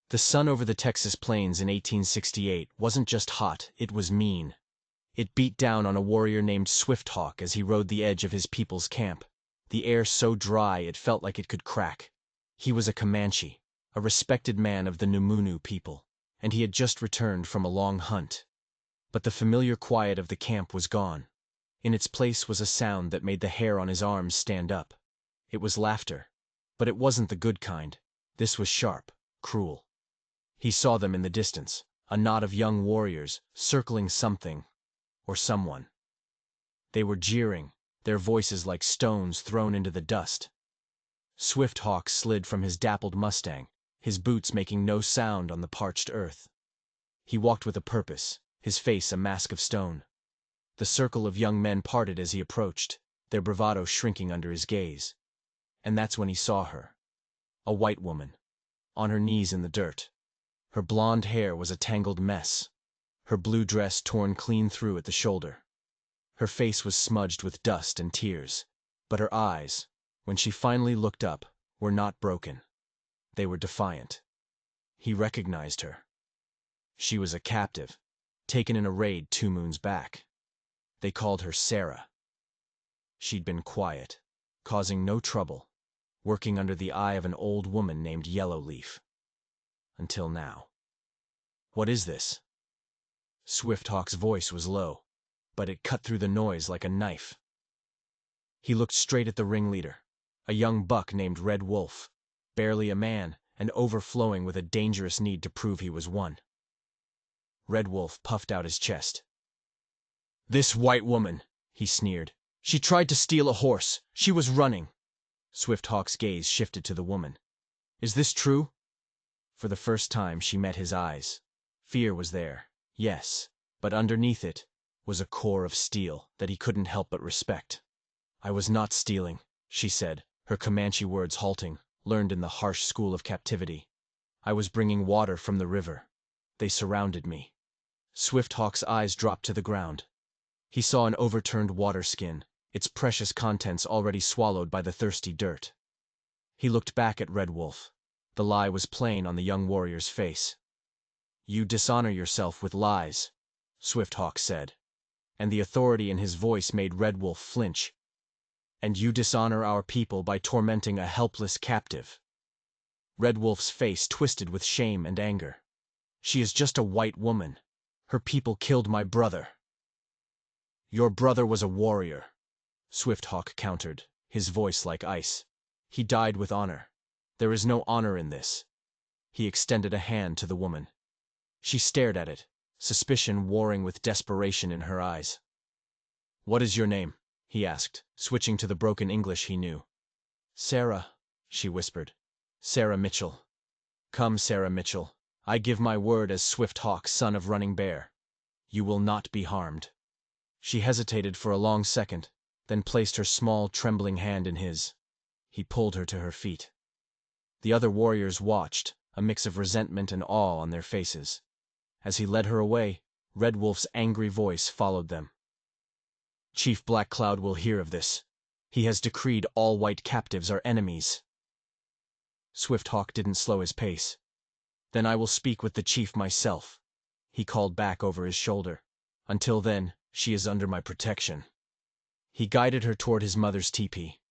The sun over the Texas plains in 1868 wasn't just hot, it was mean. It beat down on a warrior named Swifthawk as he rode the edge of his people's camp, the air so dry it felt like it could crack. He was a Comanche, a respected man of the Numunu people, and he had just returned from a long hunt. But the familiar quiet of the camp was gone. In its place was a sound that made the hair on his arms stand up. It was laughter. But it wasn't the good kind. This was sharp, cruel. He saw them in the distance, a knot of young warriors, circling something, or someone. They were jeering, their voices like stones thrown into the dust. Swifthawk slid from his dappled Mustang, his boots making no sound on the parched earth. He walked with a purpose, his face a mask of stone. The circle of young men parted as he approached, their bravado shrinking under his gaze. And that's when he saw her. A white woman, on her knees in the dirt. Her blonde hair was a tangled mess, her blue dress torn clean through at the shoulder. Her face was smudged with dust and tears, but her eyes, when she finally looked up, were not broken. They were defiant. He recognized her. She was a captive, taken in a raid 2 moons back. They called her Sarah. She'd been quiet, causing no trouble, working under the eye of an old woman named Yellowleaf. Until now. "What is this?" Swifthawk's voice was low, but it cut through the noise like a knife. He looked straight at the ringleader, a young buck named Red Wolf, barely a man and overflowing with a dangerous need to prove he was one. Red Wolf puffed out his chest. "This white woman," he sneered. "She tried to steal a horse. She was running." Swifthawk's gaze shifted to the woman. "Is this true?" For the first time she met his eyes. Fear was there, yes, but underneath it was a core of steel that he couldn't help but respect. "I was not stealing," she said, her Comanche words halting, learned in the harsh school of captivity. "I was bringing water from the river. They surrounded me." Swifthawk's eyes dropped to the ground. He saw an overturned water skin, its precious contents already swallowed by the thirsty dirt. He looked back at Red Wolf. The lie was plain on the young warrior's face. "You dishonor yourself with lies," Swifthawk said, and the authority in his voice made Red Wolf flinch. "And you dishonor our people by tormenting a helpless captive." Red Wolf's face twisted with shame and anger. "She is just a white woman. Her people killed my brother." "Your brother was a warrior," Swifthawk countered, his voice like ice. "He died with honor. There is no honor in this." He extended a hand to the woman. She stared at it, suspicion warring with desperation in her eyes. "What is your name?" he asked, switching to the broken English he knew. "Sarah," she whispered. "Sarah Mitchell." "Come, Sarah Mitchell. I give my word as Swifthawk, son of Running Bear. You will not be harmed." She hesitated for a long second, then placed her small, trembling hand in his. He pulled her to her feet. The other warriors watched, a mix of resentment and awe on their faces. As he led her away, Red Wolf's angry voice followed them. "Chief Black Cloud will hear of this. He has decreed all white captives are enemies." Swifthawk didn't slow his pace. "Then I will speak with the chief myself," he called back over his shoulder. "Until then, she is under my protection." He guided her toward his mother's tepee.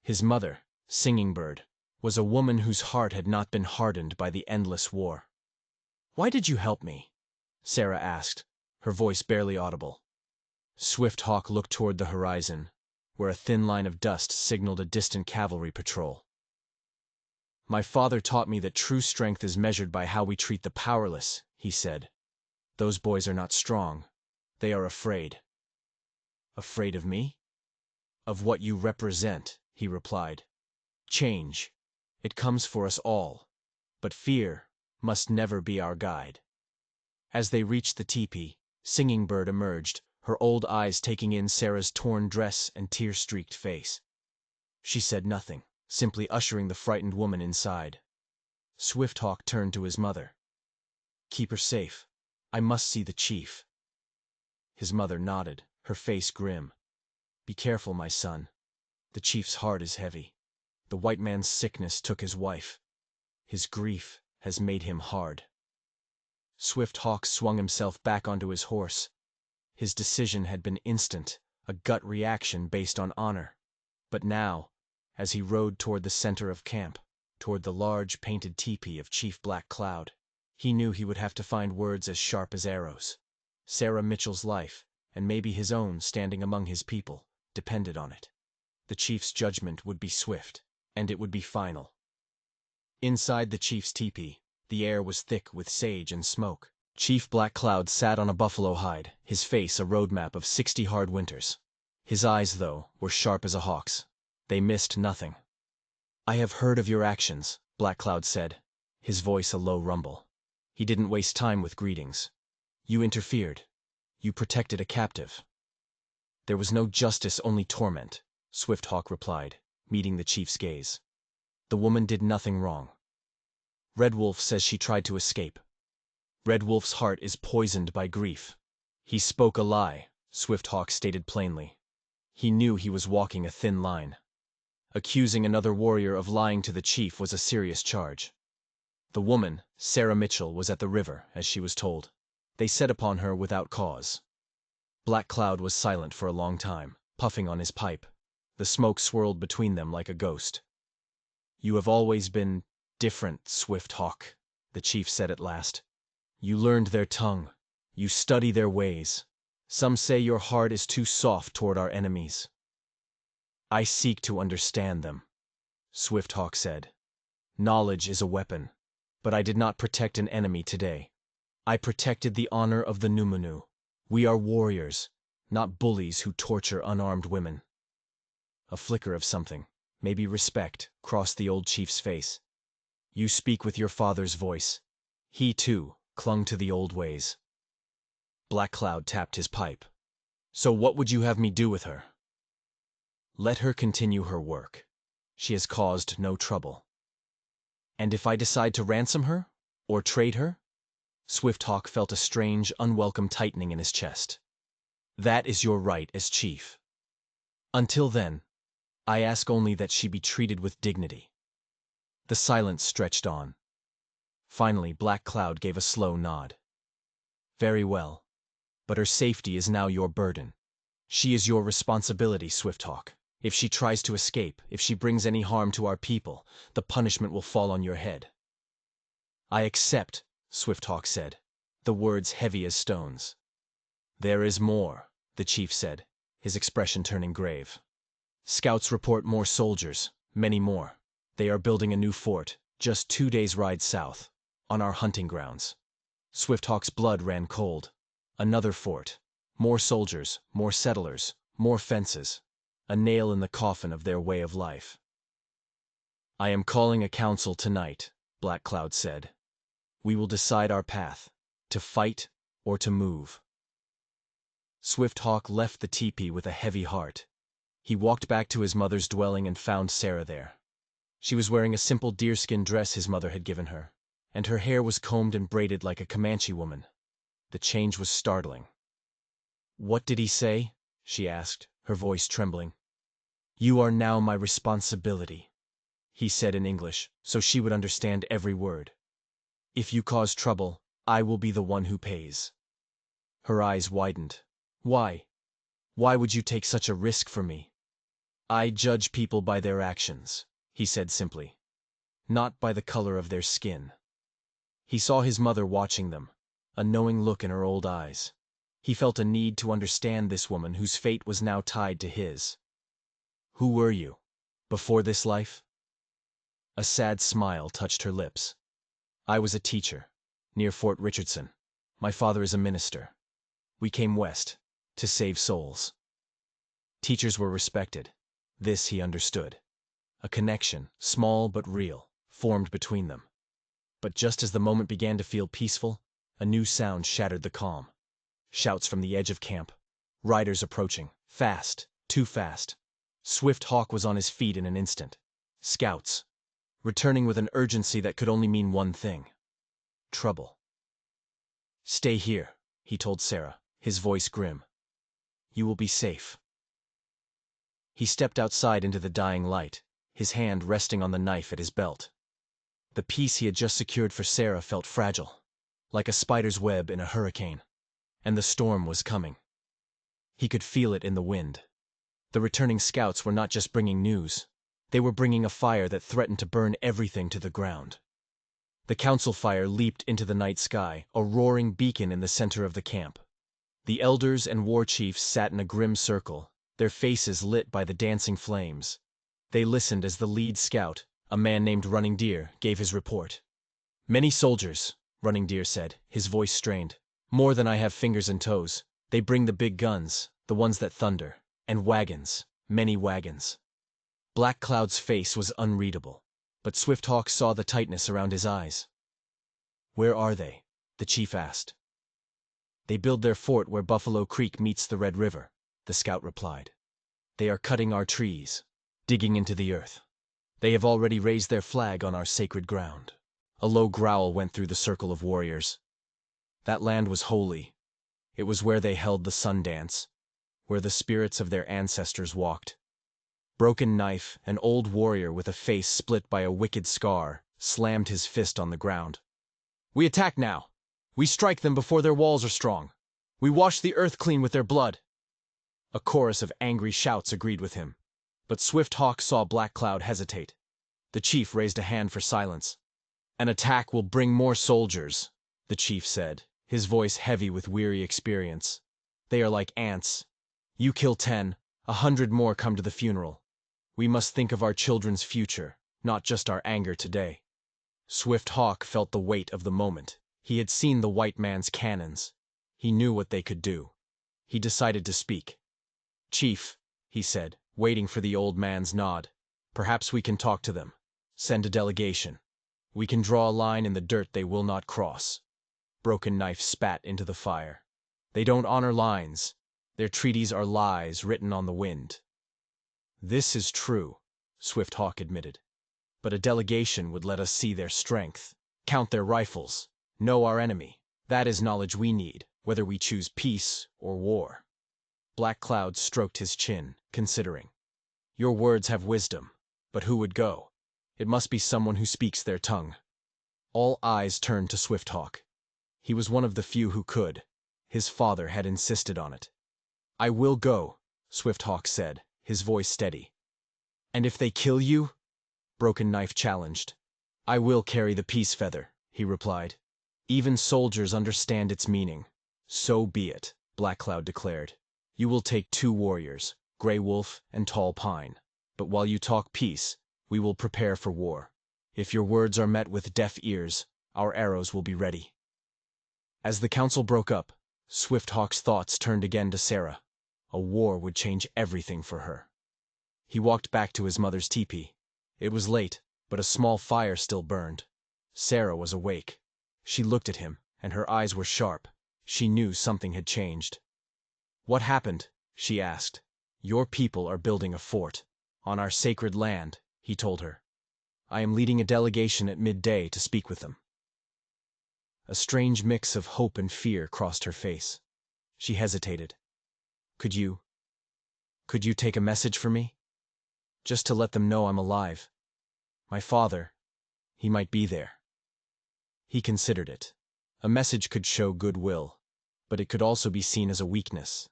His mother, Singing Bird, was a woman whose heart had not been hardened by the endless war. "Why did you help me?" Sarah asked, her voice barely audible. Swifthawk looked toward the horizon, where a thin line of dust signaled a distant cavalry patrol. "My father taught me that true strength is measured by how we treat the powerless," he said. "Those boys are not strong. They are afraid." "Afraid of me?" "Of what you represent," he replied. "Change. It comes for us all. But fear must never be our guide." As they reached the tepee, Singing Bird emerged, her old eyes taking in Sarah's torn dress and tear-streaked face. She said nothing, simply ushering the frightened woman inside. Swifthawk turned to his mother. "Keep her safe. I must see the chief." His mother nodded, her face grim. "Be careful, my son. The chief's heart is heavy. The white man's sickness took his wife. His grief has made him hard. Swift Hawk swung himself back onto his horse. His decision had been instant, a gut reaction based on honor. But now, as he rode toward the center of camp, toward the large painted teepee of Chief Black Cloud, he knew he would have to find words as sharp as arrows. Sarah Mitchell's life, and maybe his own standing among his people, depended on it. The chief's judgment would be swift, and it would be final. Inside the chief's teepee, the air was thick with sage and smoke. Chief Black Cloud sat on a buffalo hide, his face a roadmap of 60 hard winters. His eyes, though, were sharp as a hawk's. They missed nothing. "I have heard of your actions," Black Cloud said, his voice a low rumble. He didn't waste time with greetings. "You interfered. You protected a captive." "There was no justice, only torment," Swift Hawk replied, meeting the chief's gaze. "The woman did nothing wrong. Red Wolf says she tried to escape. Red Wolf's heart is poisoned by grief." He spoke a lie, Swift Hawk stated plainly. He knew he was walking a thin line. Accusing another warrior of lying to the chief was a serious charge. The woman, Sarah Mitchell, was at the river, as she was told. They set upon her without cause. Black Cloud was silent for a long time, puffing on his pipe. The smoke swirled between them like a ghost. "You have always been different, Swift Hawk," the chief said at last. "You learned their tongue. You study their ways. Some say your heart is too soft toward our enemies." "I seek to understand them," Swift Hawk said. "Knowledge is a weapon, but I did not protect an enemy today. I protected the honor of the Numanu. We are warriors, not bullies who torture unarmed women." A flicker of something, maybe respect, crossed the old chief's face. "You speak with your father's voice." He, too, clung to the old ways. Black Cloud tapped his pipe. "So what would you have me do with her?" "Let her continue her work. She has caused no trouble." "And if I decide to ransom her? Or trade her?" Swift Hawk felt a strange, unwelcome tightening in his chest. "That is your right as chief. Until then, I ask only that she be treated with dignity." The silence stretched on. Finally, Black Cloud gave a slow nod. "Very well. But her safety is now your burden. She is your responsibility, Swift Hawk. If she tries to escape, if she brings any harm to our people, the punishment will fall on your head." "I accept," Swift Hawk said, the words heavy as stones. "There is more," the chief said, his expression turning grave. "Scouts report more soldiers, many more. They are building a new fort, just 2 days' ride south, on our hunting grounds." Swift Hawk's blood ran cold. Another fort. More soldiers, more settlers, more fences. A nail in the coffin of their way of life. "I am calling a council tonight," Black Cloud said. "We will decide our path, to fight or to move." Swift Hawk left the teepee with a heavy heart. He walked back to his mother's dwelling and found Sarah there. She was wearing a simple deerskin dress his mother had given her, and her hair was combed and braided like a Comanche woman. The change was startling. "What did he say?" she asked, her voice trembling. "You are now my responsibility," he said in English, so she would understand every word. "If you cause trouble, I will be the one who pays." Her eyes widened. "Why? Why would you take such a risk for me?" "I judge people by their actions," he said simply, "not by the color of their skin." He saw his mother watching them, a knowing look in her old eyes. He felt a need to understand this woman whose fate was now tied to his. "Who were you, before this life?" A sad smile touched her lips. "I was a teacher, near Fort Richardson. My father is a minister. We came west, to save souls." Teachers were respected. This he understood. A connection, small but real, formed between them. But just as the moment began to feel peaceful, a new sound shattered the calm. Shouts from the edge of camp. Riders approaching. Fast. Too fast. Swift Hawk was on his feet in an instant. Scouts. Returning with an urgency that could only mean one thing. Trouble. "Stay here," he told Sarah, his voice grim. "You will be safe." He stepped outside into the dying light, his hand resting on the knife at his belt. The peace he had just secured for Sarah felt fragile, like a spider's web in a hurricane. And the storm was coming. He could feel it in the wind. The returning scouts were not just bringing news. They were bringing a fire that threatened to burn everything to the ground. The council fire leaped into the night sky, a roaring beacon in the center of the camp. The elders and war chiefs sat in a grim circle, their faces lit by the dancing flames. They listened as the lead scout, a man named Running Deer, gave his report. "Many soldiers," Running Deer said, his voice strained. "More than I have fingers and toes. They bring the big guns, the ones that thunder, and wagons, many wagons." Black Cloud's face was unreadable, but Swifthawk saw the tightness around his eyes. "Where are they?" the chief asked. "They build their fort where Buffalo Creek meets the Red River," the scout replied. "They are cutting our trees, digging into the earth. They have already raised their flag on our sacred ground." A low growl went through the circle of warriors. That land was holy. It was where they held the sun dance, where the spirits of their ancestors walked. Broken Knife, an old warrior with a face split by a wicked scar, slammed his fist on the ground. "We attack now! We strike them before their walls are strong! We wash the earth clean with their blood!" A chorus of angry shouts agreed with him, but Swifthawk saw Black Cloud hesitate. The chief raised a hand for silence. "An attack will bring more soldiers," the chief said, his voice heavy with weary experience. "They are like ants. You kill 10, 100 more come to the funeral. We must think of our children's future, not just our anger today." Swifthawk felt the weight of the moment. He had seen the white man's cannons. He knew what they could do. He decided to speak. "Chief," he said, waiting for the old man's nod, "perhaps we can talk to them. Send a delegation. We can draw a line in the dirt they will not cross." Broken Knife spat into the fire. "They don't honor lines. Their treaties are lies written on the wind." "This is true," Swifthawk admitted. "But a delegation would let us see their strength, count their rifles, know our enemy. That is knowledge we need, whether we choose peace or war." Black Cloud stroked his chin, considering. "Your words have wisdom, but who would go? It must be someone who speaks their tongue." All eyes turned to Swifthawk. He was one of the few who could. His father had insisted on it. "I will go," Swifthawk said, his voice steady. "And if they kill you?" Broken Knife challenged. "I will carry the peace feather," he replied. "Even soldiers understand its meaning." "So be it," Black Cloud declared. "You will take 2 warriors, Gray Wolf and Tall Pine. But while you talk peace, we will prepare for war. If your words are met with deaf ears, our arrows will be ready." As the council broke up, Swifthawk's thoughts turned again to Sarah. A war would change everything for her. He walked back to his mother's teepee. It was late, but a small fire still burned. Sarah was awake. She looked at him, and her eyes were sharp. She knew something had changed. "What happened?" she asked. "Your people are building a fort. On our sacred land," he told her. "I am leading a delegation at midday to speak with them." A strange mix of hope and fear crossed her face. She hesitated. Could you take a message for me? Just to let them know I'm alive. My father, he might be there." He considered it. A message could show goodwill, but it could also be seen as a weakness,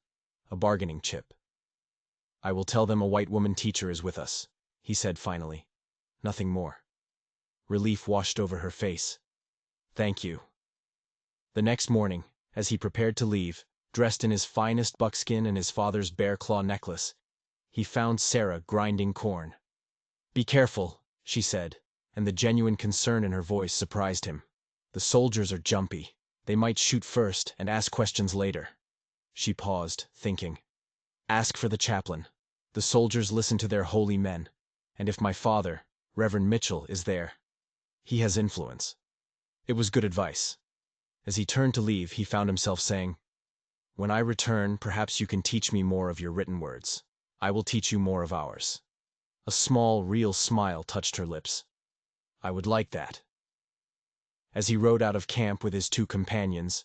a bargaining chip. "I will tell them a white woman teacher is with us," he said finally. Nothing more. Relief washed over her face. "Thank you." The next morning, as he prepared to leave, dressed in his finest buckskin and his father's bear claw necklace, he found Sarah grinding corn. "Be careful," she said, and the genuine concern in her voice surprised him. "The soldiers are jumpy. They might shoot first and ask questions later." She paused, thinking. "Ask for the chaplain. The soldiers listen to their holy men. And if my father, Reverend Mitchell, is there, he has influence." It was good advice. As he turned to leave, he found himself saying, "When I return, perhaps you can teach me more of your written words. I will teach you more of ours." A small, real smile touched her lips. "I would like that." As he rode out of camp with his 2 companions,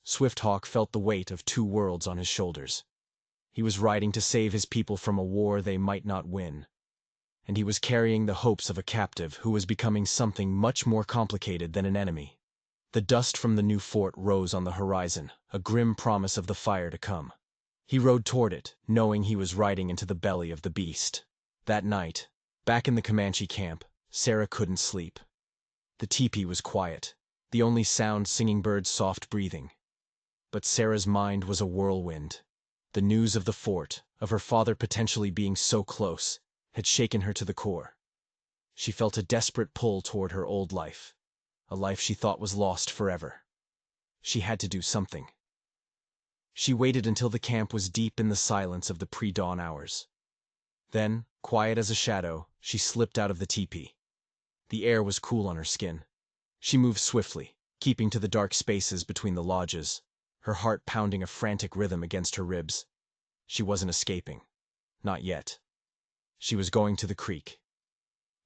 Swifthawk felt the weight of 2 worlds on his shoulders. He was riding to save his people from a war they might not win. and he was carrying the hopes of a captive who was becoming something much more complicated than an enemy. The dust from the new fort rose on the horizon, a grim promise of the fire to come. He rode toward it, knowing he was riding into the belly of the beast. That night, back in the Comanche camp, Sarah couldn't sleep. The teepee was quiet, the only sound singing birds' soft breathing. But Sarah's mind was a whirlwind. The news of the fort, of her father potentially being so close, had shaken her to the core. She felt a desperate pull toward her old life, a life she thought was lost forever. She had to do something. She waited until the camp was deep in the silence of the pre-dawn hours. Then, quiet as a shadow, she slipped out of the teepee. The air was cool on her skin. She moved swiftly, keeping to the dark spaces between the lodges, her heart pounding a frantic rhythm against her ribs. She wasn't escaping. Not yet. She was going to the creek.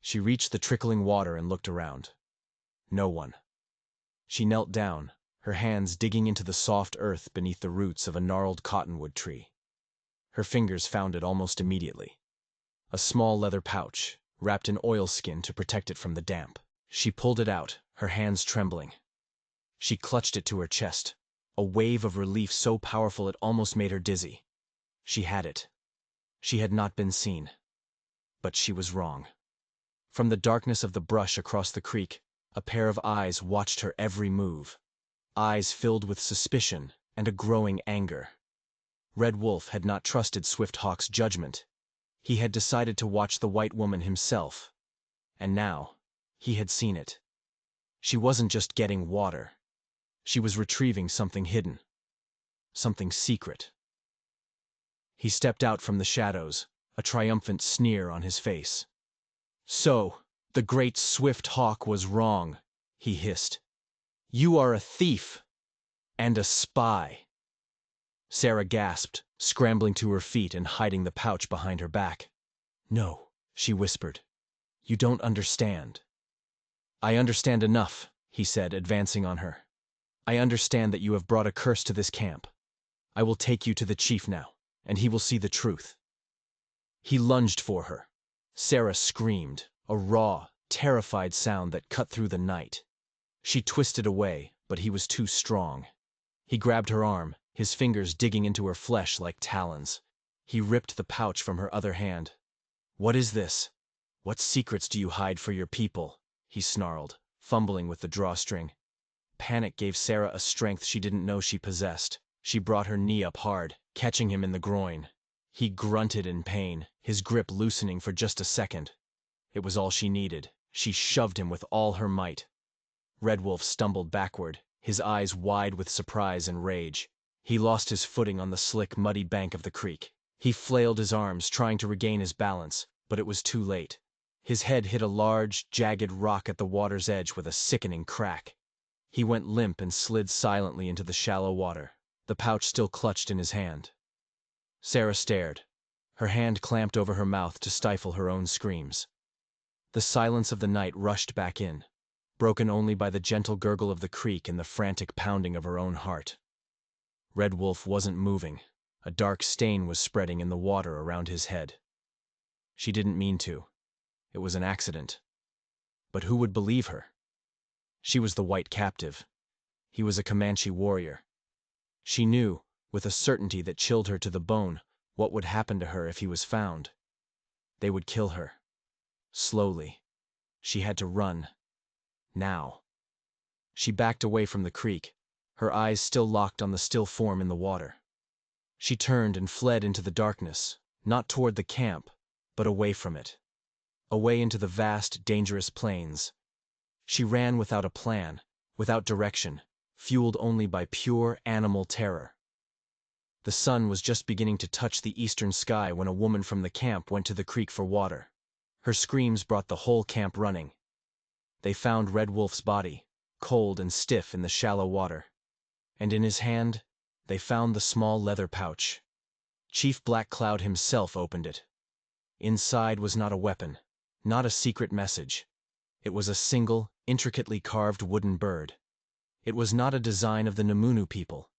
She reached the trickling water and looked around. No one. She knelt down, her hands digging into the soft earth beneath the roots of a gnarled cottonwood tree. Her fingers found it almost immediately. A small leather pouch, wrapped in oilskin to protect it from the damp. She pulled it out, her hands trembling. She clutched it to her chest, a wave of relief so powerful it almost made her dizzy. She had it. She had not been seen. But she was wrong. From the darkness of the brush across the creek, a pair of eyes watched her every move. Eyes filled with suspicion and a growing anger. Red Wolf had not trusted Swift Hawk's judgment. He had decided to watch the white woman himself. And now, he had seen it. She wasn't just getting water. She was retrieving something hidden. Something secret. He stepped out from the shadows, a triumphant sneer on his face. "So, the great Swift Hawk was wrong," he hissed. "You are a thief. And a spy." Sarah gasped, scrambling to her feet and hiding the pouch behind her back. "No," she whispered. "You don't understand." "I understand enough," he said, advancing on her. "I understand that you have brought a curse to this camp. I will take you to the chief now, and he will see the truth." He lunged for her. Sarah screamed, a raw, terrified sound that cut through the night. She twisted away, but he was too strong. He grabbed her arm, his fingers digging into her flesh like talons. He ripped the pouch from her other hand. "What is this? What secrets do you hide for your people?" he snarled, fumbling with the drawstring. Panic gave Sarah a strength she didn't know she possessed. She brought her knee up hard, catching him in the groin. He grunted in pain, his grip loosening for just a second. It was all she needed. She shoved him with all her might. Red Wolf stumbled backward, his eyes wide with surprise and rage. He lost his footing on the slick, muddy bank of the creek. He flailed his arms, trying to regain his balance, but it was too late. His head hit a large, jagged rock at the water's edge with a sickening crack. He went limp and slid silently into the shallow water, the pouch still clutched in his hand. Sarah stared, her hand clamped over her mouth to stifle her own screams. The silence of the night rushed back in, broken only by the gentle gurgle of the creek and the frantic pounding of her own heart. Red Wolf wasn't moving. A dark stain was spreading in the water around his head. She didn't mean to. It was an accident. But who would believe her? She was the white captive. He was a Comanche warrior. She knew, with a certainty that chilled her to the bone, what would happen to her if he was found. They would kill her. Slowly. She had to run. Now. She backed away from the creek, her eyes still locked on the still form in the water. She turned and fled into the darkness, not toward the camp, but away from it. Away into the vast, dangerous plains. She ran without a plan, without direction, fueled only by pure animal terror. The sun was just beginning to touch the eastern sky when a woman from the camp went to the creek for water. Her screams brought the whole camp running. They found Red Wolf's body, cold and stiff in the shallow water. And in his hand, they found the small leather pouch. Chief Black Cloud himself opened it. Inside was not a weapon, not a secret message. It was a single, intricately carved wooden bird. It was not a design of the Numunu people.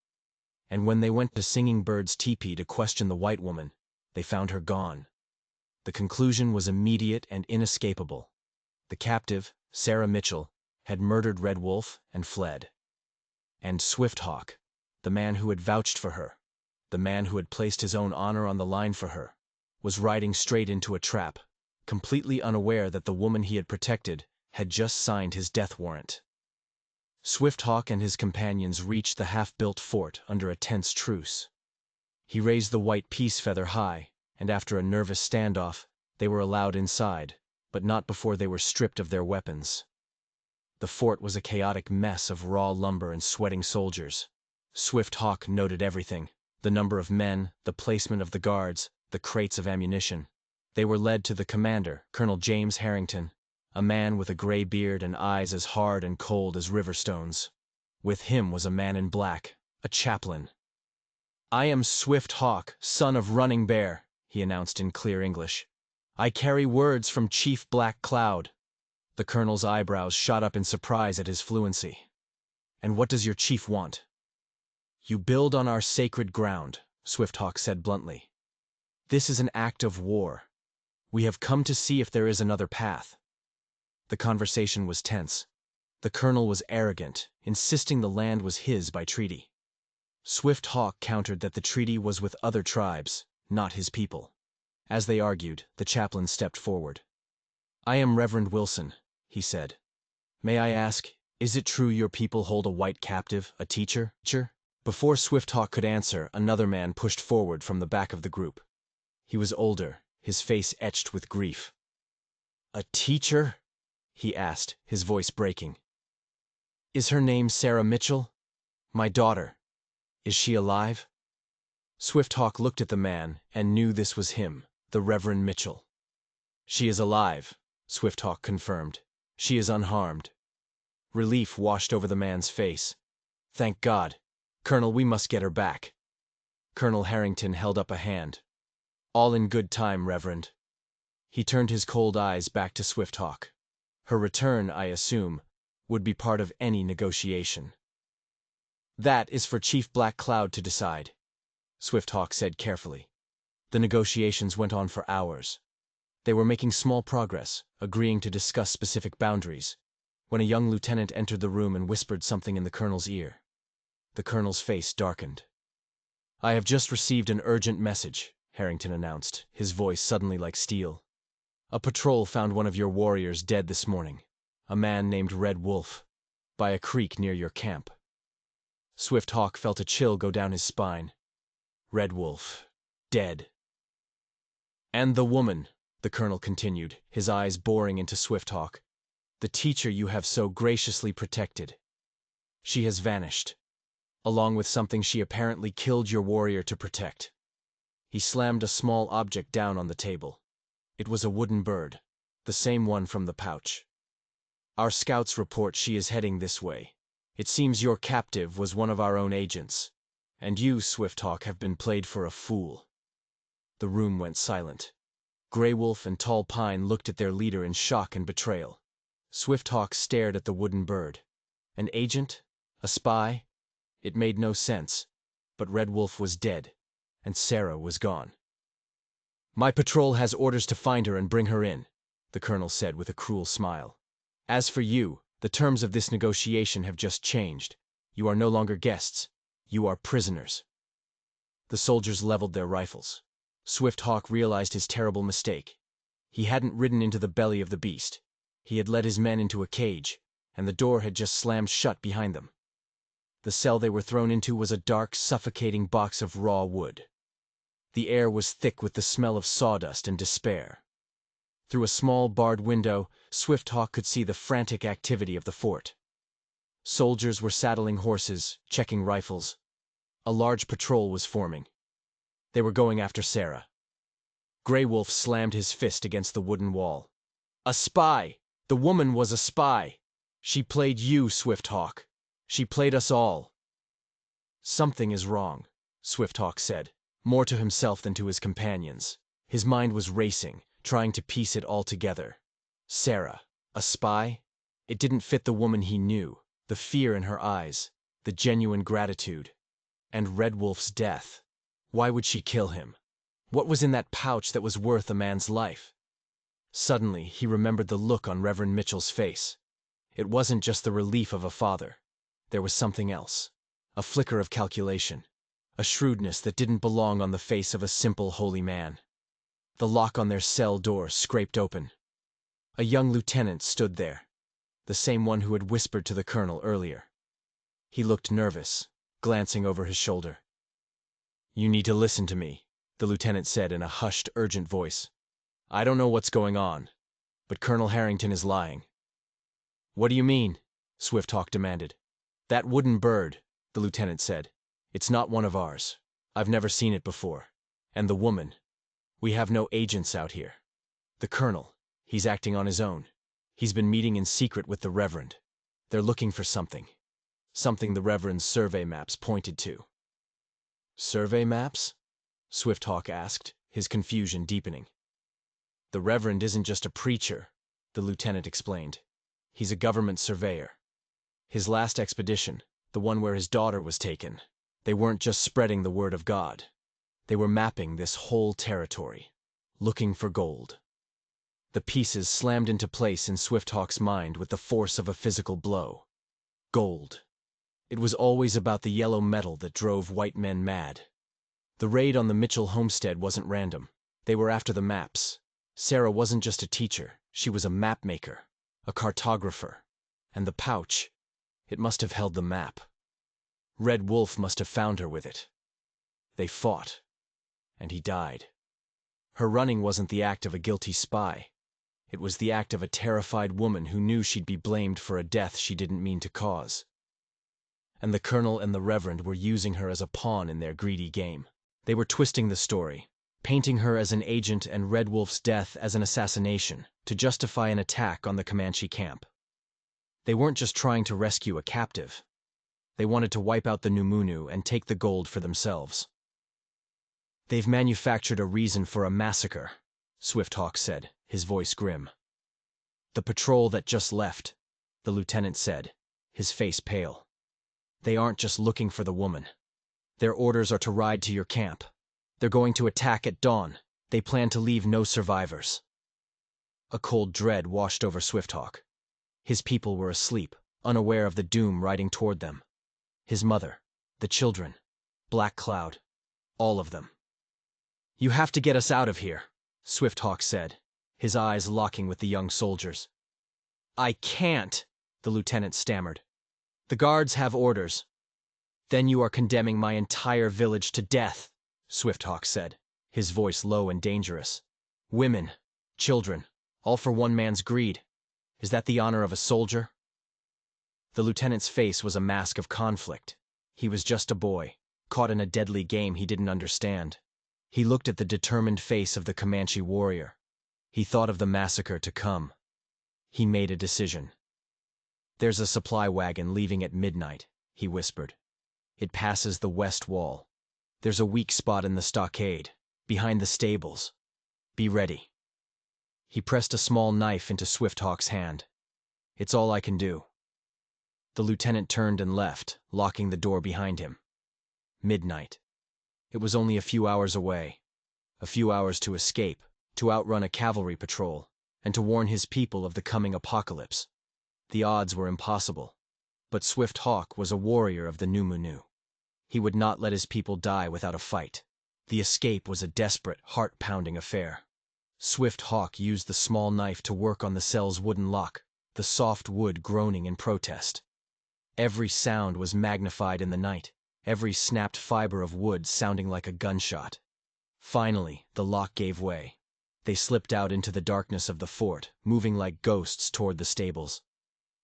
And when they went to Singing Bird's teepee to question the white woman, they found her gone. The conclusion was immediate and inescapable. The captive, Sarah Mitchell, had murdered Red Wolf and fled. And Swift Hawk, the man who had vouched for her, the man who had placed his own honor on the line for her, was riding straight into a trap, completely unaware that the woman he had protected had just signed his death warrant. Swift Hawk and his companions reached the half-built fort under a tense truce. He raised the white peace feather high, and after a nervous standoff, they were allowed inside, but not before they were stripped of their weapons. The fort was a chaotic mess of raw lumber and sweating soldiers. Swift Hawk noted everything: the number of men, the placement of the guards, the crates of ammunition. They were led to the commander, Colonel James Harrington, a man with a gray beard and eyes as hard and cold as river stones. With him was a man in black, a chaplain. "I am Swift Hawk, son of Running Bear," he announced in clear English. "I carry words from Chief Black Cloud." The colonel's eyebrows shot up in surprise at his fluency. "And what does your chief want?" "You build on our sacred ground," Swift Hawk said bluntly. "This is an act of war. We have come to see if there is another path." The conversation was tense. The colonel was arrogant, insisting the land was his by treaty. Swift Hawk countered that the treaty was with other tribes, not his people. As they argued, the chaplain stepped forward. "I am Reverend Wilson," he said. "May I ask, is it true your people hold a white captive, a teacher?" Before Swift Hawk could answer, another man pushed forward from the back of the group. He was older, his face etched with grief. "A teacher?" he asked, his voice breaking. "Is her name Sarah Mitchell? My daughter. Is she alive?" Swift Hawk looked at the man and knew this was him, the Reverend Mitchell. "She is alive," Swift Hawk confirmed. "She is unharmed." Relief washed over the man's face. "Thank God. Colonel, we must get her back." Colonel Harrington held up a hand. "All in good time, Reverend." He turned his cold eyes back to Swift Hawk. "Her return, I assume, would be part of any negotiation." "That is for Chief Black Cloud to decide," Swift Hawk said carefully. The negotiations went on for hours. They were making small progress, agreeing to discuss specific boundaries, when a young lieutenant entered the room and whispered something in the colonel's ear. The colonel's face darkened. "I have just received an urgent message," Harrington announced, his voice suddenly like steel. "A patrol found one of your warriors dead this morning, a man named Red Wolf, by a creek near your camp." Swift Hawk felt a chill go down his spine. Red Wolf. Dead. "And the woman," the colonel continued, his eyes boring into Swift Hawk. "The teacher you have so graciously protected. She has vanished, along with something she apparently killed your warrior to protect." He slammed a small object down on the table. It was a wooden bird, the same one from the pouch. "Our scouts report she is heading this way. It seems your captive was one of our own agents, and you, Swift Hawk, have been played for a fool." The room went silent. Grey Wolf and Tall Pine looked at their leader in shock and betrayal. Swift Hawk stared at the wooden bird. An agent? A spy? It made no sense, but Red Wolf was dead, and Sarah was gone. "My patrol has orders to find her and bring her in," the colonel said with a cruel smile. "As for you, the terms of this negotiation have just changed. You are no longer guests. You are prisoners." The soldiers leveled their rifles. Swift Hawk realized his terrible mistake. He hadn't ridden into the belly of the beast. He had led his men into a cage, and the door had just slammed shut behind them. The cell they were thrown into was a dark, suffocating box of raw wood. The air was thick with the smell of sawdust and despair. Through a small barred window, Swift Hawk could see the frantic activity of the fort. Soldiers were saddling horses, checking rifles. A large patrol was forming. They were going after Sarah. Grey Wolf slammed his fist against the wooden wall. "A spy! The woman was a spy! She played you, Swift Hawk. She played us all." "Something is wrong," Swift Hawk said, more to himself than to his companions. His mind was racing, trying to piece it all together. Sarah, a spy? It didn't fit the woman he knew, the fear in her eyes, the genuine gratitude. And Red Wolf's death. Why would she kill him? What was in that pouch that was worth a man's life? Suddenly, he remembered the look on Reverend Mitchell's face. It wasn't just the relief of a father. There was something else. A flicker of calculation. A shrewdness that didn't belong on the face of a simple, holy man. The lock on their cell door scraped open. A young lieutenant stood there, the same one who had whispered to the colonel earlier. He looked nervous, glancing over his shoulder. "You need to listen to me," the lieutenant said in a hushed, urgent voice. "I don't know what's going on, but Colonel Harrington is lying." "What do you mean?" Swift-Hawk demanded. "That wooden bird," the lieutenant said. "It's not one of ours. I've never seen it before. And the woman. We have no agents out here. The colonel, he's acting on his own. He's been meeting in secret with the Reverend. They're looking for something. Something the Reverend's survey maps pointed to." "Survey maps?" Swift-Hawk asked, his confusion deepening. "The Reverend isn't just a preacher," the lieutenant explained. "He's a government surveyor. His last expedition, the one where his daughter was taken, they weren't just spreading the word of God. They were mapping this whole territory, looking for gold." The pieces slammed into place in Swift-Hawk's mind with the force of a physical blow. Gold. It was always about the yellow metal that drove white men mad. The raid on the Mitchell homestead wasn't random. They were after the maps. Sarah wasn't just a teacher, she was a map maker, a cartographer. And the pouch, it must have held the map. Red Wolf must have found her with it. They fought, and he died. Her running wasn't the act of a guilty spy. It was the act of a terrified woman who knew she'd be blamed for a death she didn't mean to cause. And the colonel and the Reverend were using her as a pawn in their greedy game. They were twisting the story, painting her as an agent and Red Wolf's death as an assassination, to justify an attack on the Comanche camp. They weren't just trying to rescue a captive. They wanted to wipe out the Numunu and take the gold for themselves. "They've manufactured a reason for a massacre," Swift-Hawk said, his voice grim. "The patrol that just left," the lieutenant said, his face pale. "They aren't just looking for the woman. Their orders are to ride to your camp. They're going to attack at dawn. They plan to leave no survivors." A cold dread washed over Swift-Hawk. His people were asleep, unaware of the doom riding toward them. His mother, the children, Black Cloud, all of them. "You have to get us out of here," Swift-Hawk said, his eyes locking with the young soldiers. "I can't," the lieutenant stammered. "The guards have orders." "Then you are condemning my entire village to death," Swift-Hawk said, his voice low and dangerous. "Women, children, all for one man's greed. Is that the honor of a soldier?" The lieutenant's face was a mask of conflict. He was just a boy, caught in a deadly game he didn't understand. He looked at the determined face of the Comanche warrior. He thought of the massacre to come. He made a decision. "There's a supply wagon leaving at midnight," he whispered. "It passes the west wall. There's a weak spot in the stockade, behind the stables. Be ready." He pressed a small knife into Swift-Hawk's hand. "It's all I can do." The lieutenant turned and left, locking the door behind him. Midnight. It was only a few hours away. A few hours to escape, to outrun a cavalry patrol, and to warn his people of the coming apocalypse. The odds were impossible. But Swift-Hawk was a warrior of the Numunu. He would not let his people die without a fight. The escape was a desperate, heart-pounding affair. Swift-Hawk used the small knife to work on the cell's wooden lock, the soft wood groaning in protest. Every sound was magnified in the night, every snapped fiber of wood sounding like a gunshot. Finally, the lock gave way. They slipped out into the darkness of the fort, moving like ghosts toward the stables.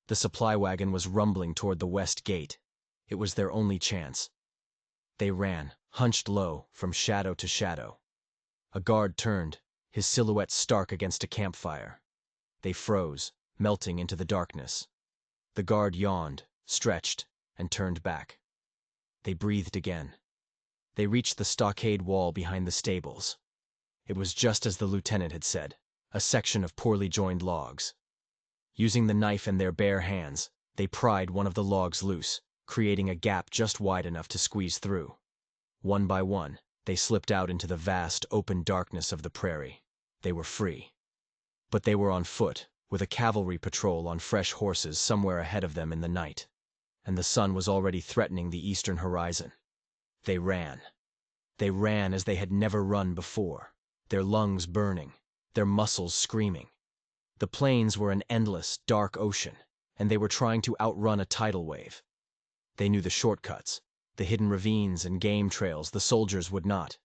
The supply wagon was rumbling toward the west gate. It was their only chance. They ran, hunched low, from shadow to shadow. A guard turned, his silhouette stark against a campfire. They froze, melting into the darkness. The guard yawned, stretched, and turned back. They breathed again. They reached the stockade wall behind the stables. It was just as the lieutenant had said, a section of poorly joined logs. Using the knife in their bare hands, they pried one of the logs loose, creating a gap just wide enough to squeeze through. One by one, They slipped out into the vast, open darkness of the prairie. They were free. But they were on foot, with a cavalry patrol on fresh horses somewhere ahead of them in the night. And the sun was already threatening the eastern horizon. They ran. They ran as they had never run before, their lungs burning, their muscles screaming. The plains were an endless, dark ocean, and they were trying to outrun a tidal wave. They knew the shortcuts, the hidden ravines and game trails the soldiers would not.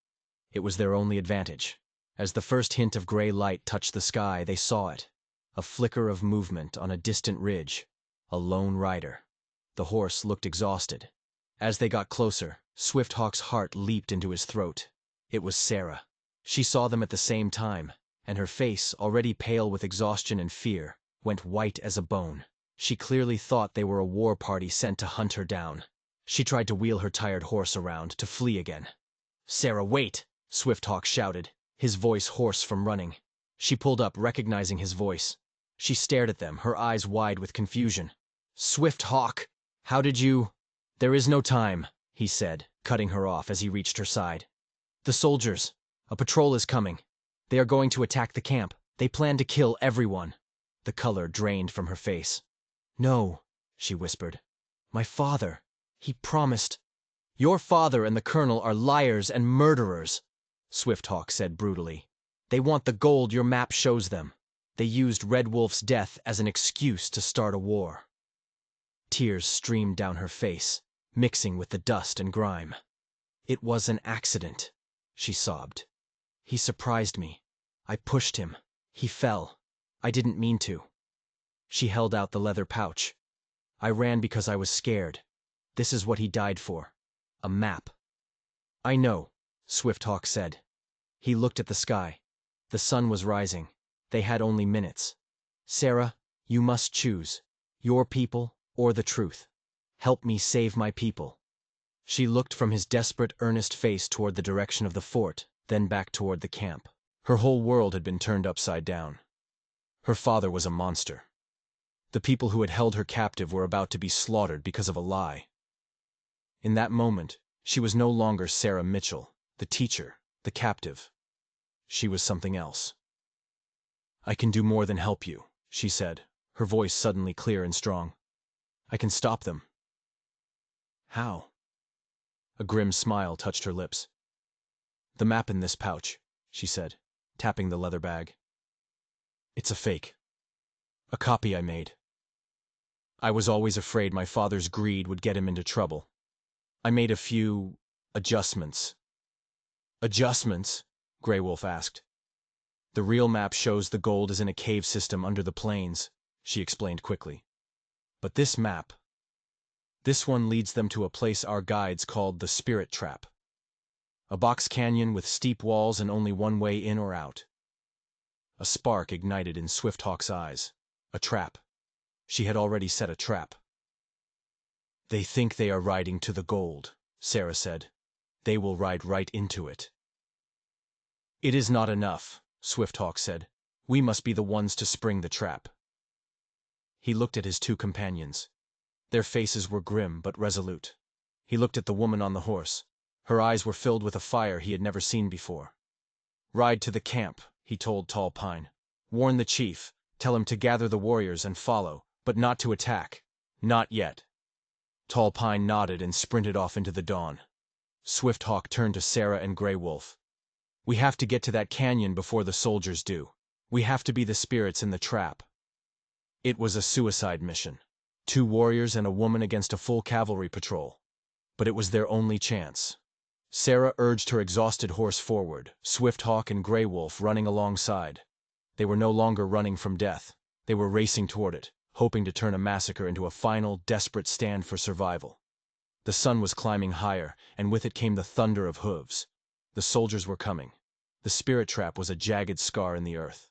It was their only advantage. As the first hint of gray light touched the sky, they saw it. A flicker of movement on a distant ridge. A lone rider. The horse looked exhausted. As they got closer, Swift Hawk's heart leaped into his throat. It was Sarah. She saw them at the same time, and her face, already pale with exhaustion and fear, went white as a bone. She clearly thought they were a war party sent to hunt her down. She tried to wheel her tired horse around, to flee again. "Sarah, wait!" Swift Hawk shouted, his voice hoarse from running. She pulled up, recognizing his voice. She stared at them, her eyes wide with confusion. "Swift Hawk! How did you—" "There is no time," he said, cutting her off as he reached her side. "The soldiers. A patrol is coming. They are going to attack the camp. They plan to kill everyone." The color drained from her face. "No," she whispered. "My father. He promised—" "Your father and the colonel are liars and murderers," Swift Hawk said brutally. "They want the gold your map shows them. They used Red Wolf's death as an excuse to start a war." Tears streamed down her face, mixing with the dust and grime. "It was an accident," she sobbed. "He surprised me. I pushed him. He fell. I didn't mean to." She held out the leather pouch. "I ran because I was scared. This is what he died for. A map." "I know," Swift Hawk said. He looked at the sky. The sun was rising. They had only minutes. "Sarah, you must choose. Your people or the truth. Help me save my people." She looked from his desperate, earnest face toward the direction of the fort, then back toward the camp. Her whole world had been turned upside down. Her father was a monster. The people who had held her captive were about to be slaughtered because of a lie. In that moment, she was no longer Sarah Mitchell, the teacher, the captive. She was something else. "I can do more than help you," she said, her voice suddenly clear and strong. "I can stop them." "How?" A grim smile touched her lips. "The map in this pouch," she said, tapping the leather bag. "It's a fake. A copy I made. I was always afraid my father's greed would get him into trouble. I made a few adjustments." "Adjustments?" Grey Wolf asked. "The real map shows the gold is in a cave system under the plains," she explained quickly. "But this map, this one leads them to a place our guides called the Spirit Trap. A box canyon with steep walls and only one way in or out." A spark ignited in Swift Hawk's eyes. A trap. She had already set a trap. "They think they are riding to the gold," Sarah said. "They will ride right into it." "It is not enough," Swift Hawk said. "We must be the ones to spring the trap." He looked at his two companions. Their faces were grim but resolute. He looked at the woman on the horse. Her eyes were filled with a fire he had never seen before. "Ride to the camp," he told Tall Pine. "Warn the chief. Tell him to gather the warriors and follow, but not to attack. Not yet." Tall Pine nodded and sprinted off into the dawn. Swift Hawk turned to Sarah and Grey Wolf. "We have to get to that canyon before the soldiers do. We have to be the spirits in the trap." It was a suicide mission. 2 warriors and a woman against a full cavalry patrol. But it was their only chance. Sarah urged her exhausted horse forward, Swift Hawk and Grey Wolf running alongside. They were no longer running from death. They were racing toward it, hoping to turn a massacre into a final, desperate stand for survival. The sun was climbing higher, and with it came the thunder of hooves. The soldiers were coming. The Spirit Trap was a jagged scar in the earth.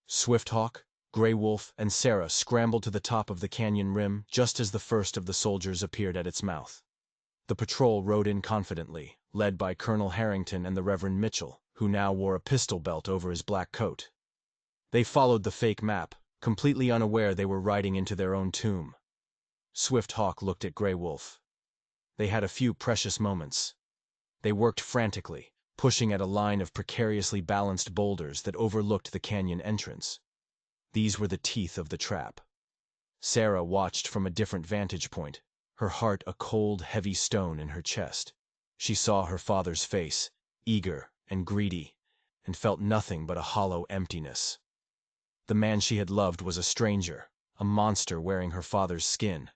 Swift Hawk, Grey Wolf, and Sarah scrambled to the top of the canyon rim just as the first of the soldiers appeared at its mouth. The patrol rode in confidently, led by Colonel Harrington and the Reverend Mitchell, who now wore a pistol belt over his black coat. They followed the fake map, completely unaware they were riding into their own tomb. Swift Hawk looked at Grey Wolf. They had a few precious moments. They worked frantically, pushing at a line of precariously balanced boulders that overlooked the canyon entrance. These were the teeth of the trap. Sarah watched from a different vantage point, her heart a cold, heavy stone in her chest. She saw her father's face, eager and greedy, and felt nothing but a hollow emptiness. The man she had loved was a stranger, a monster wearing her father's skin.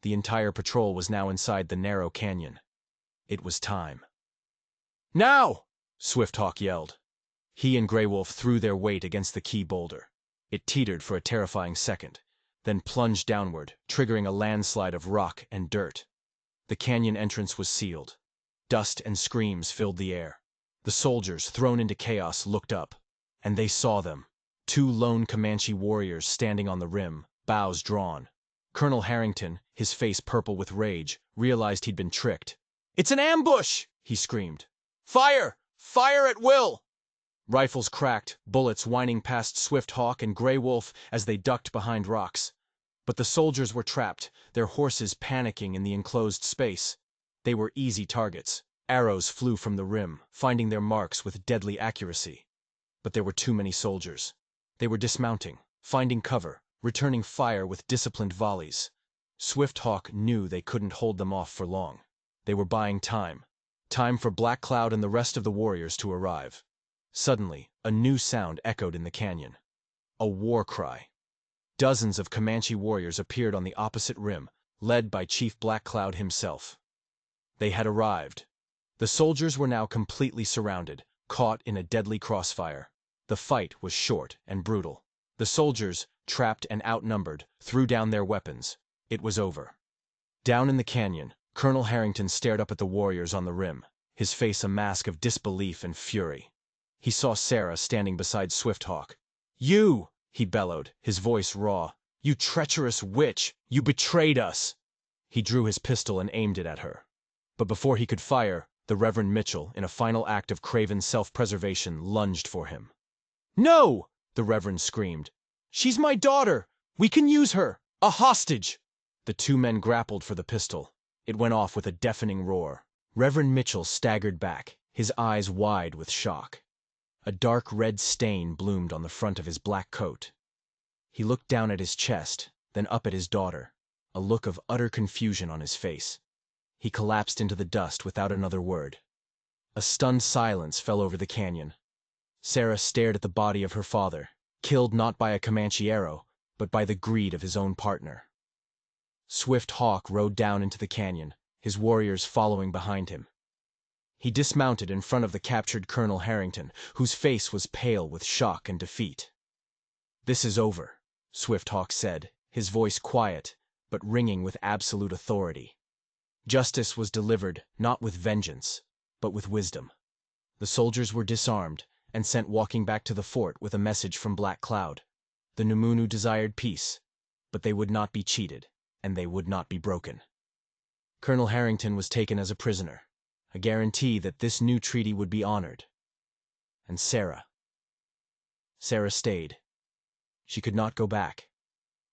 The entire patrol was now inside the narrow canyon. It was time. "Now!" Swifthawk yelled. He and Grey Wolf threw their weight against the key boulder. It teetered for a terrifying second, then plunged downward, triggering a landslide of rock and dirt. The canyon entrance was sealed. Dust and screams filled the air. The soldiers, thrown into chaos, looked up, and they saw them. Two lone Comanche warriors standing on the rim, bows drawn. Colonel Harrington, his face purple with rage, realized he'd been tricked. "It's an ambush!" he screamed. "Fire! Fire at will!" Rifles cracked, bullets whining past Swifthawk and Grey Wolf as they ducked behind rocks. But the soldiers were trapped, their horses panicking in the enclosed space. They were easy targets. Arrows flew from the rim, finding their marks with deadly accuracy. But there were too many soldiers. They were dismounting, finding cover, returning fire with disciplined volleys. Swifthawk knew they couldn't hold them off for long. They were buying time. Time for Black Cloud and the rest of the warriors to arrive. Suddenly, a new sound echoed in the canyon. A war cry. Dozens of Comanche warriors appeared on the opposite rim, led by Chief Black Cloud himself. They had arrived. The soldiers were now completely surrounded, caught in a deadly crossfire. The fight was short and brutal. The soldiers, trapped and outnumbered, threw down their weapons. It was over. Down in the canyon, Colonel Harrington stared up at the warriors on the rim, his face a mask of disbelief and fury. He saw Sarah standing beside Swifthawk. "You!" he bellowed, his voice raw. "You treacherous witch! You betrayed us!" He drew his pistol and aimed it at her. But before he could fire, the Reverend Mitchell, in a final act of craven self-preservation, lunged for him. "No!" the Reverend screamed. "She's my daughter! We can use her! A hostage!" The two men grappled for the pistol. It went off with a deafening roar. Reverend Mitchell staggered back, his eyes wide with shock. A dark red stain bloomed on the front of his black coat. He looked down at his chest, then up at his daughter, a look of utter confusion on his face. He collapsed into the dust without another word. A stunned silence fell over the canyon. Sarah stared at the body of her father, killed not by a Comanche arrow, but by the greed of his own partner. Swifthawk rode down into the canyon, his warriors following behind him. He dismounted in front of the captured Colonel Harrington, whose face was pale with shock and defeat. "This is over," Swifthawk said, his voice quiet, but ringing with absolute authority. Justice was delivered not with vengeance, but with wisdom. The soldiers were disarmed and sent walking back to the fort with a message from Black Cloud. The Numunu desired peace, but they would not be cheated, and they would not be broken. Colonel Harrington was taken as a prisoner, a guarantee that this new treaty would be honored. And Sarah stayed. She could not go back.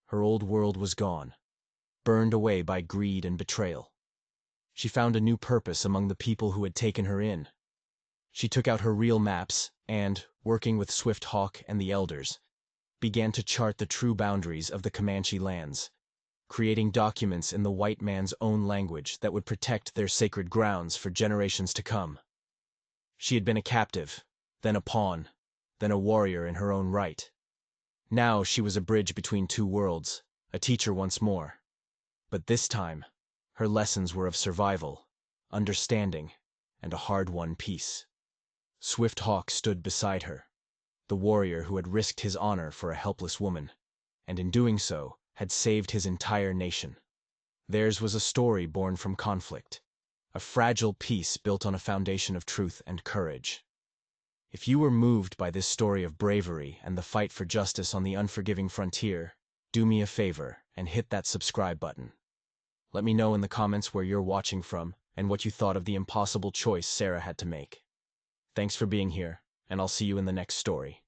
Her old world was gone, burned away by greed and betrayal. She found a new purpose among the people who had taken her in. She took out her real maps and, working with Swifthawk and the elders, began to chart the true boundaries of the Comanche lands, creating documents in the white man's own language that would protect their sacred grounds for generations to come. She had been a captive, then a pawn, then a warrior in her own right. Now she was a bridge between two worlds, a teacher once more. But this time, her lessons were of survival, understanding, and a hard-won peace. Swifthawk stood beside her, the warrior who had risked his honor for a helpless woman, and in doing so, had saved his entire nation. Theirs was a story born from conflict, a fragile peace built on a foundation of truth and courage. If you were moved by this story of bravery and the fight for justice on the unforgiving frontier, do me a favor and hit that subscribe button. Let me know in the comments where you're watching from and what you thought of the impossible choice Sarah had to make. Thanks for being here, and I'll see you in the next story.